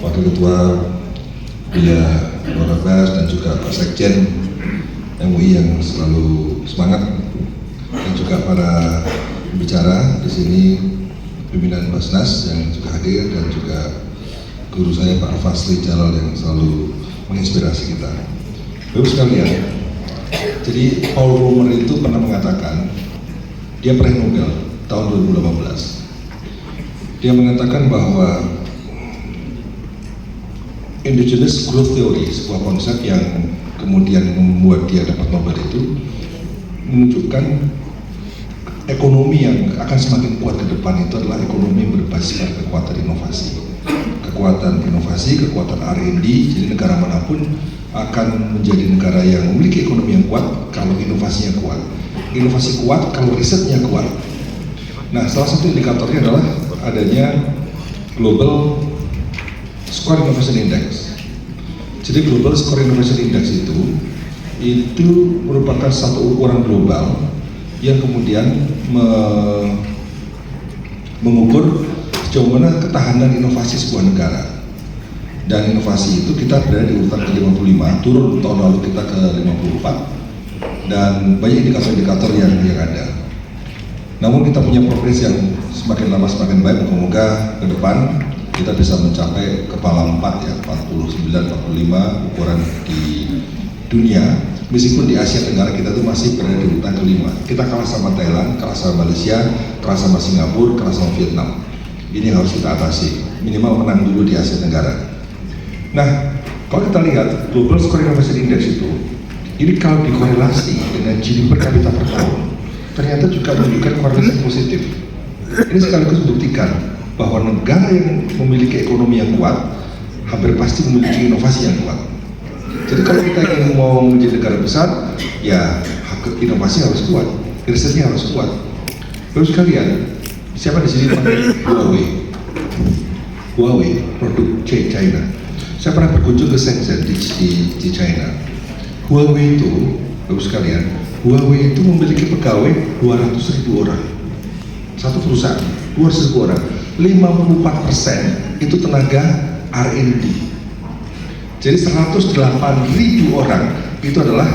Wakil Ketua Bia Warabas dan juga Pak Sekjen MUI yang selalu semangat, dan juga para pembicara di sini, pimpinan Basnas yang juga hadir, dan juga guru saya Pak Fasli Jalal yang selalu menginspirasi kita. Bapak sekalian, jadi Paul Romer itu pernah mengatakan, dia peraih Nobel tahun 2018. Dia mengatakan bahwa Endogenous Growth Theory, sebuah konsep yang kemudian membuat dia dapat Nobel itu, menunjukkan ekonomi yang akan semakin kuat ke depan itu adalah ekonomi yang berbasis pada kekuatan inovasi, kekuatan R&D. Jadi negara manapun akan menjadi negara yang memiliki ekonomi yang kuat kalau inovasinya kuat. Inovasi kuat kalau risetnya kuat. Nah, salah satu indikatornya adalah adanya Global Score Innovation Index. Jadi Global Score Innovation Index itu merupakan satu ukuran global yang kemudian mengukur sejauh mana ketahanan inovasi sebuah negara. Dan inovasi itu kita berada di urutan ke-55, turun tahun lalu kita ke 54, dan banyak indikator-indikator yang ada. Namun kita punya progres yang semakin lama semakin baik. Moga-moga ke depan kita bisa mencapai kepala 4 ya, 49, 45 ukuran di dunia. Meskipun di Asia Tenggara kita tuh masih berada di urutan ke-5. Kita kalah sama Thailand, kalah sama Malaysia, kalah sama Singapura, kalah sama Vietnam. Ini yang harus kita atasi, minimal menang dulu di Asia Tenggara. Nah, kalau kita lihat Global Score Innovation Index itu, ini kalau dikorelasi dengan GDP per kapita per tahun, ternyata juga menunjukkan korelasi positif. Ini sekaligus membuktikan bahwa negara yang memiliki ekonomi yang kuat hampir pasti memiliki inovasi yang kuat. Jadi kalau kita ingin mau menjadi negara besar, ya inovasi harus kuat, risetnya harus kuat. Terus kalian, siapa di sini pakai Huawei produk China? Saya pernah berkunjung ke Shenzhen di China. Huawei itu, bagus sekalian, Huawei itu memiliki pegawai 200.000 orang. Satu perusahaan, 200.000 orang. 54% itu tenaga R&D. Jadi 108.000 orang itu adalah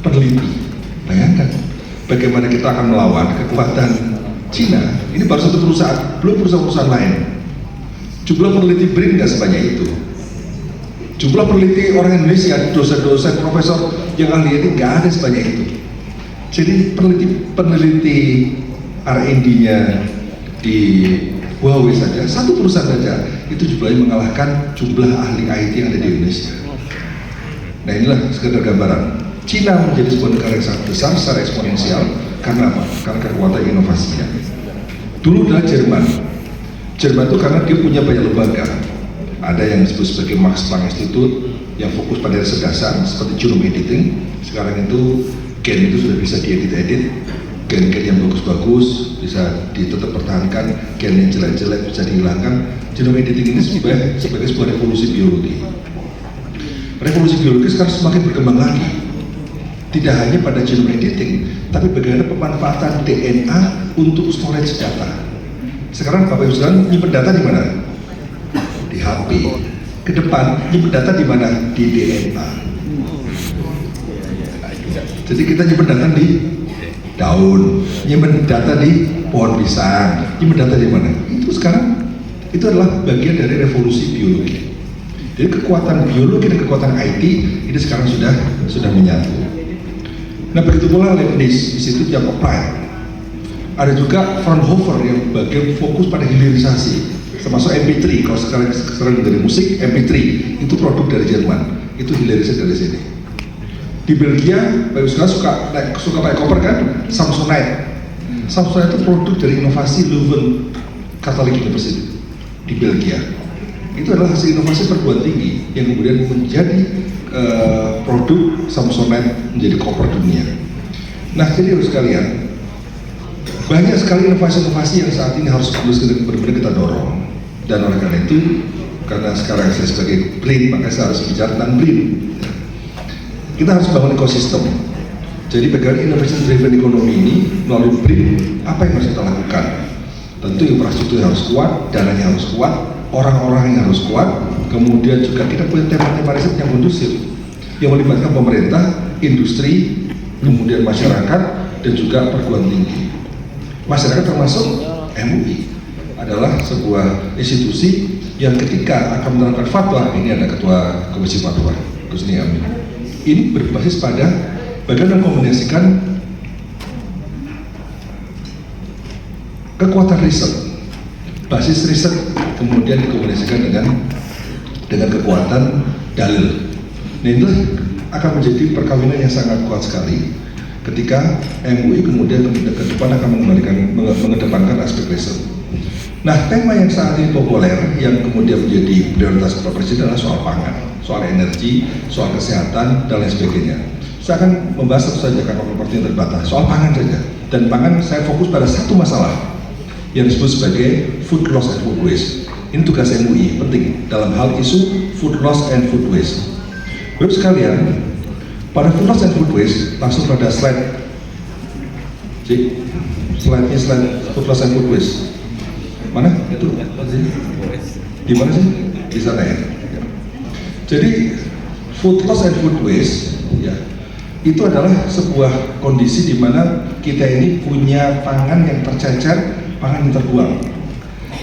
peneliti. Bayangkan bagaimana kita akan melawan kekuatan Cina. Ini baru satu perusahaan, belum perusahaan-perusahaan lain. Jumlah peneliti BRIN nggak sebanyak itu. Jumlah peneliti orang Indonesia, dosen-dosen, profesor yang ahli ini nggak ada sebanyak itu. Jadi peneliti R&D-nya di Huawei saja, satu perusahaan saja, itu jumlahnya mengalahkan jumlah ahli IT yang ada di Indonesia. Nah, inilah sekedar gambaran. Cina menjadi sebuah negara yang sangat besar secara eksponensial karena apa? Karena kekuatan inovasinya. Dulu adalah Jerman. Jerman itu karena dia punya banyak lembaga. Ada yang disebut sebagai Max Planck Institute yang fokus pada riset dasar seperti genome editing. Sekarang itu gen itu sudah bisa diedit-edit, gen-gen yang bagus-bagus bisa tetap pertahankan, gen yang jelek-jelek bisa dihilangkan. Genome editing ini sebagai sebuah revolusi biologi. Revolusi biologi sekarang semakin berkembang lagi. Tidak hanya pada genome editing, tapi bagaimana pemanfaatan DNA untuk storage data. Sekarang Bapak Ibu sekalian nyimpen data di mana? Di HP. Ke depan nyimpen data di mana? Di DNA. Jadi kita nyimpen data di daun, nyimpen data di pohon pisang, nyimpen data di mana? Itu sekarang itu adalah bagian dari revolusi biologi. Jadi kekuatan biologi dan kekuatan IT ini sekarang sudah menyatu. Nah, begitu pula Leibniz, Institute yang applied. Ada juga Fraunhofer yang bagian fokus pada hilirisasi, termasuk MP3. Kalau sekarang dari musik, MP3 itu produk dari Jerman, itu hilirisasi dari sini. Di Belgia, Bapak Ibu suka pakai koper kan? Samsonite. Samsonite itu produk dari inovasi Leuven Catholic University di Belgia. Itu adalah hasil inovasi perguruan tinggi yang kemudian menjadi produk Samsonite menjadi koper dunia. Nah, jadi harus sekalian, banyak sekali inovasi-inovasi yang saat ini harus benar-benar kita dorong. Dan oleh karena itu, karena sekarang saya sebagai BRIN, maka saya harus bicara tentang BRIN. Kita harus bangun ekosistem. Jadi bagaimana innovation driven economy ini melalui BRIN, apa yang harus kita lakukan? Tentu infrastruktur harus kuat, dananya harus kuat, orang-orang yang harus kuat, kemudian juga kita punya tema-tema riset yang kondusif, yang melibatkan pemerintah, industri, kemudian masyarakat, dan juga perguruan tinggi. Masyarakat termasuk MUI adalah sebuah institusi yang ketika akan menerapkan fatwa, ini ada Ketua Komisi Fatwa, Gus Amin. Ini berbasis pada bagaimana mengkombinasikan kekuatan riset, basis riset, kemudian dikombinasikan dengan kekuatan dalil. Nah, itu akan menjadi perkawinan yang sangat kuat sekali ketika MUI kemudian ke depan akan mengedepankan aspek riset. Nah, tema yang saat ini populer yang kemudian menjadi prioritas Bapak Presiden adalah soal pangan, soal energi, soal kesehatan, dan lain sebagainya. Saya akan membahas satu saja karena waktu yang terbatas, soal pangan saja. Dan pangan saya fokus pada satu masalah yang disebut sebagai food loss and food waste. Ini tugas MUI, penting dalam hal isu food loss and food waste. Bapak sekalian, pada food loss and food waste, langsung pada slide. Cik, slide-nya slide food loss and food waste. Mana? Itu? Di mana sih? Di sana ya. Jadi food loss and food waste, ya, itu adalah sebuah kondisi di mana kita ini punya pangan yang tercecer, pangan yang terbuang.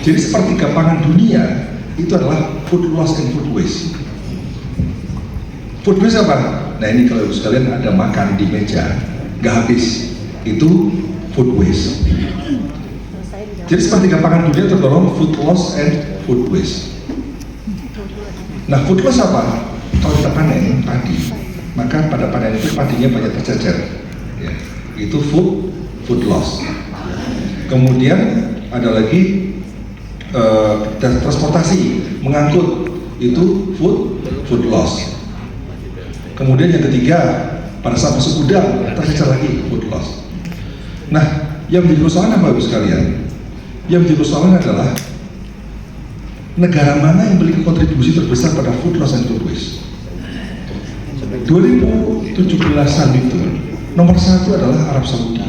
Jadi sepertiga pangan dunia itu adalah food loss and food waste. Food waste apa? Nah, ini kalau sekalian ada makan di meja nggak habis, itu food waste. Jadi sepertiga pangan dunia tergolong food loss and food waste. Nah, food loss apa? Kalau kita panen padi, maka pada panen itu padinya banyak tercecer, ya, itu food loss. Kemudian ada lagi transportasi, mengangkut, itu food loss. Kemudian yang ketiga, pada saat masuk gudang tercecer lagi, food loss. Nah, yang menjadi persoalan apa Ibu sekalian? Yang menjadi persoalan adalah negara mana yang memiliki kontribusi terbesar pada food loss and food waste. 2017-an itu nomor 1 adalah Arab Saudi,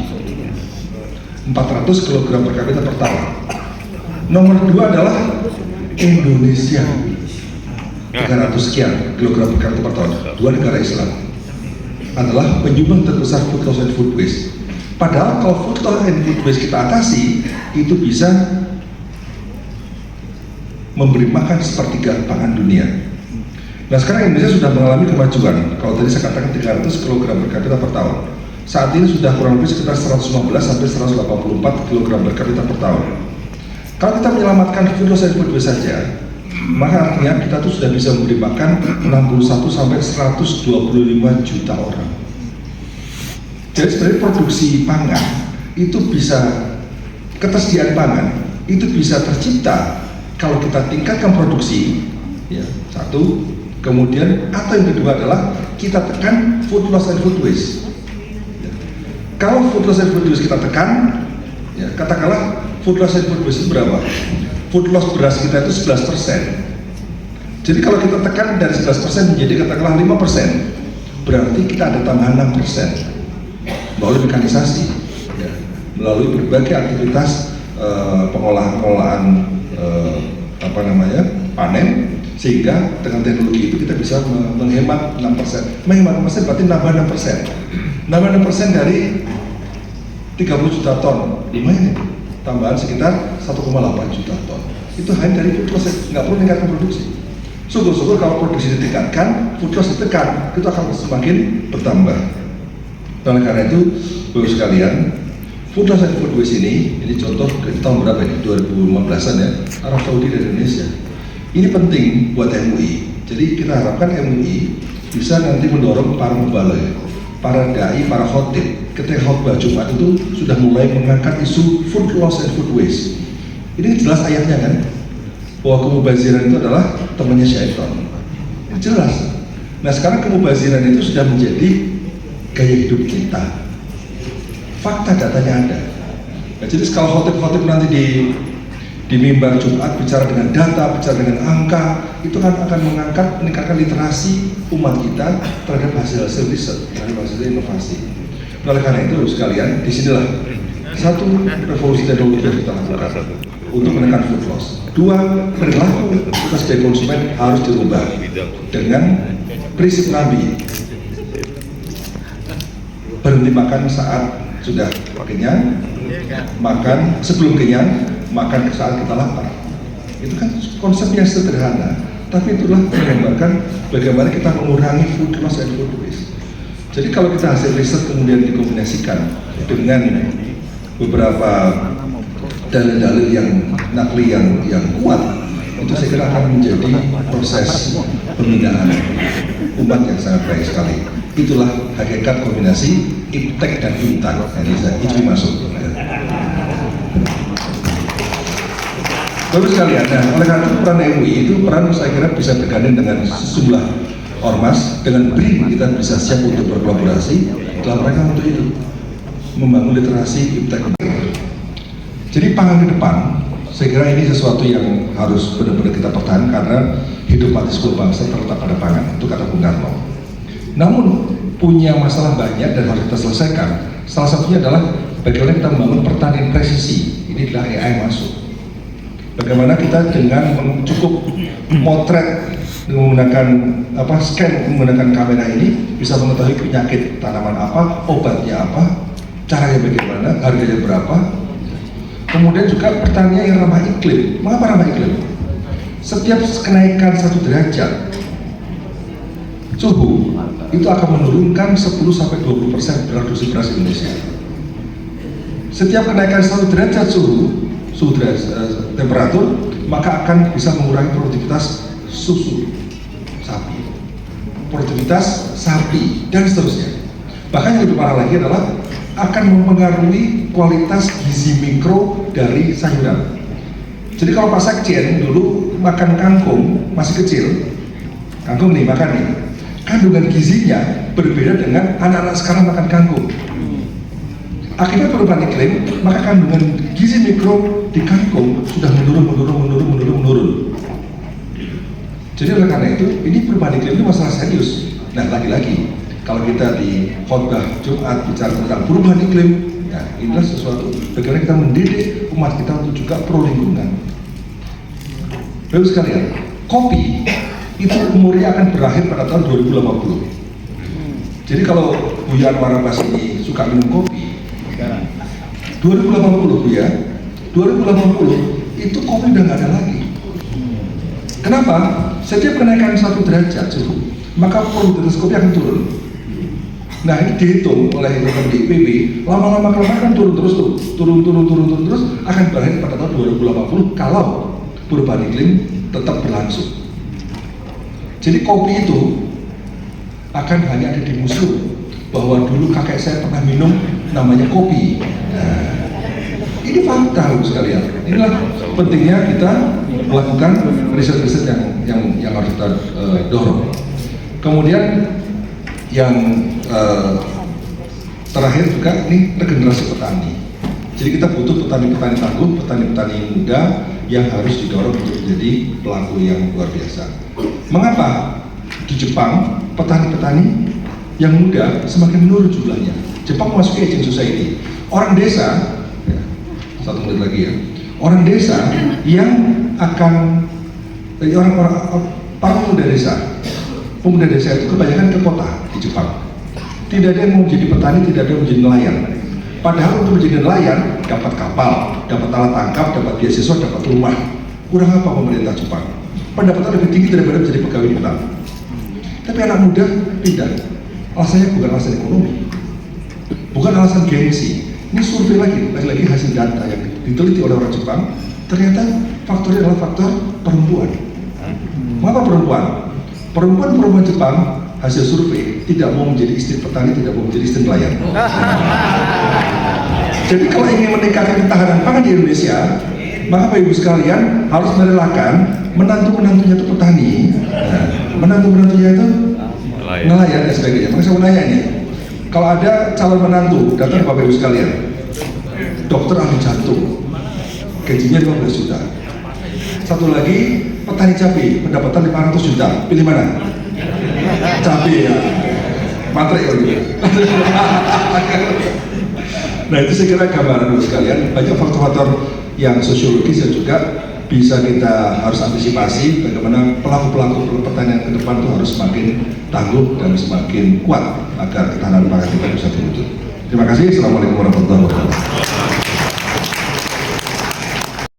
400 kg per kapita per tahun. Nomor 2 adalah Indonesia, 300 sekian kilogram per kapita per tahun. Dua negara Islam adalah penyumbang terbesar food loss and food waste. Padahal kalau food loss and food waste kita atasi, itu bisa memberi makan sepertiga pangan dunia. Nah, sekarang Indonesia sudah mengalami kemajuan. Kalau tadi saya katakan 300 kg per kapita per tahun, saat ini sudah kurang lebih sekitar 115 sampai 184 kg per kapita per tahun. Kalau kita menyelamatkan food loss and food waste saja, maka artinya kita tuh sudah bisa memberi makan 61 sampai 125 juta orang. Jadi sebenarnya produksi pangan itu bisa, ketersediaan pangan itu bisa tercipta kalau kita tingkatkan produksi, ya, satu. Kemudian atau yang kedua adalah kita tekan food loss and food waste. Ya. Kalau food loss and food waste kita tekan, ya, katakanlah food loss and food waste itu berapa? Food loss beras kita itu 11%. Jadi kalau kita tekan dari 11% menjadi katakanlah 5%, berarti kita ada tambahan 6%. Melalui mekanisasi, ya, melalui berbagai aktivitas pengolahan panen, sehingga dengan teknologi itu kita bisa menghemat 6%. Menghemat 6% berarti nambah 6%. Nambah 6% dari 30 juta ton, lumayan ya, tambahan sekitar 1,8 juta ton. Itu hanya dari food loss, nggak perlu meningkatkan produksi. Syukur-syukur kalau produksi ditingkatkan, food loss ditekan, itu akan semakin bertambah. Oleh karena itu, Bapak sekalian, food loss and food waste ini contoh tahun berapa ini? 2015-an ya, Arab Saudi dan Indonesia. Ini penting buat MUI. Jadi kita harapkan MUI bisa nanti mendorong para mubalagh, para dai, para khotib. Ketika khotbah Jumat itu sudah mulai mengangkat isu food loss and food waste. Ini jelas ayatnya kan, bahwa kemubaziran itu adalah temannya syaitan. Jelas. Nah, sekarang kemubaziran itu sudah menjadi gaya hidup kita. Fakta datanya ada. Nah, jadi kalau khotib-khotib nanti di mimbar Jumat bicara dengan data, bicara dengan angka, itu kan akan meningkatkan literasi umat kita terhadap hasil riset, terhadap hasil inovasi. Oleh karena itu sekalian, disinilah Satu, revolusi teknologi yang kita lakukan untuk menekan food loss. Dua, perilaku kita sebagai konsumen harus dirubah dengan prinsip Nabi. Berhenti makan saat sudah kenyang, makan sebelum kenyang, makan saat kita lapar. Itu kan konsep yang sederhana, tapi itulah menggambarkan bagaimana kita mengurangi food loss and food waste. Jadi kalau kita hasil riset kemudian dikombinasikan dengan beberapa dalil-dalil yang nakli yang kuat, itu saya kira akan menjadi proses pembinaan umat yang sangat baik sekali. Itulah hakikat kombinasi iptek dan intan. Itu masuk. Baru sekalian, oleh karena itu peran MUI itu peran saya kira bisa bergandeng dengan sejumlah ormas, dengan BRIN kita bisa siap untuk berkolaborasi dalam rangka untuk itu membangun literasi iptek. Jadi pangan ke depan, saya kira ini sesuatu yang harus benar-benar kita pertahankan karena hidup mati sebuah bangsa terletak pada pangan, itu kata Bung Karno. Namun punya masalah banyak dan harus kita selesaikan. Salah satunya adalah bagaimana kita membangun pertanian presisi. Ini adalah AI masuk. Bagaimana kita dengan cukup motret menggunakan scan menggunakan kamera ini bisa mengetahui penyakit tanaman apa, obatnya apa, caranya bagaimana, harganya berapa. Kemudian juga pertanian yang ramah iklim. Mengapa ramah iklim? Setiap kenaikan 1 derajat suhu itu akan menurunkan 10-20% produksi beras Indonesia. Setiap kenaikan 1 derajat suhu temperatur, maka akan bisa mengurangi produktivitas susu sapi, produktivitas sapi, dan seterusnya. Bahkan yang lebih parah lagi adalah akan mempengaruhi kualitas gizi mikro dari sayuran. Jadi kalau Pak Sekjen dulu makan kangkung masih kecil, kangkung nih makan nih, kandungan gizinya berbeda dengan anak-anak sekarang makan kangkung. Akibat perubahan iklim, maka kandungan gizi mikro di kangkung sudah menurun. Jadi oleh karena itu, ini perubahan iklim itu masalah serius. Nah, lagi-lagi, kalau kita di khotbah Jumat bicara tentang perubahan iklim, ya inilah sesuatu bagaimana kita mendidik umat kita untuk juga pro lingkungan. Bapak sekalian, kopi itu umurnya akan berakhir pada tahun 2050. Jadi kalau Buya Anwar Abbas ini suka minum kopi, 2080 ya, 2080 itu kopi udah nggak ada lagi. Kenapa? Setiap kenaikan 1 derajat suhu, maka produktivitas kopi akan turun. Nah ini dihitung oleh teman di IPB, lama-lama kelamaan kan turun terus terus akan berakhir pada tahun 2080 kalau perubahan iklim tetap berlangsung. Jadi kopi itu akan hanya ada di museum, bahwa dulu kakek saya pernah minum namanya kopi. Nah, ini fakta sekalian. Inilah pentingnya kita melakukan riset-riset yang harus kita dorong. Kemudian yang terakhir juga ini regenerasi petani. Jadi kita butuh petani-petani tangguh, petani-petani muda yang harus didorong untuk menjadi pelaku yang luar biasa. Mengapa di Jepang petani-petani yang muda semakin menurun jumlahnya? Jepang masuk aging society. Orang desa, ya, 1 menit lagi ya. Orang desa yang akan para pemuda desa itu kebanyakan ke kota di Jepang. Tidak ada yang mau menjadi petani, tidak ada yang menjadi nelayan. Padahal untuk menjadi nelayan dapat kapal, dapat alat tangkap, dapat beasiswa, dapat rumah. Kurang apa pemerintah Jepang? Pendapatan lebih tinggi daripada menjadi pegawai di hutan. Tapi anak muda tidak. Alasannya bukan alasan ekonomi, bukan alasan gengsi. Ini survei lagi hasil data yang diteliti oleh orang Jepang. Ternyata faktornya adalah faktor perempuan. Mengapa perempuan? Perempuan Jepang hasil survei tidak mau menjadi istri petani, tidak mau menjadi istri nelayan. Jadi kalau ingin meningkatkan ketahanan pangan di Indonesia, maka Bapak Ibu sekalian harus merelakan menantu-menantunya itu petani, menantu-menantunya itu nelayan dan sebagainya. Maka saya mau nanya nih, kalau ada calon menantu datang Bapak Ibu sekalian, dokter ahli jantung, gajinya 15 juta. Satu lagi petani cabai, pendapatan 500 juta. Pilih mana? Cabai ya. Matre ya. Nah itu saya kira gambaran dulu sekalian, banyak faktor-faktor yang sosiologis yang juga bisa kita harus antisipasi bagaimana pelaku-pelaku pertanian ke depan itu harus semakin tangguh dan semakin kuat agar ketahanan pangan kita bisa terwujud. Terima kasih. Assalamualaikum warahmatullahi wabarakatuh.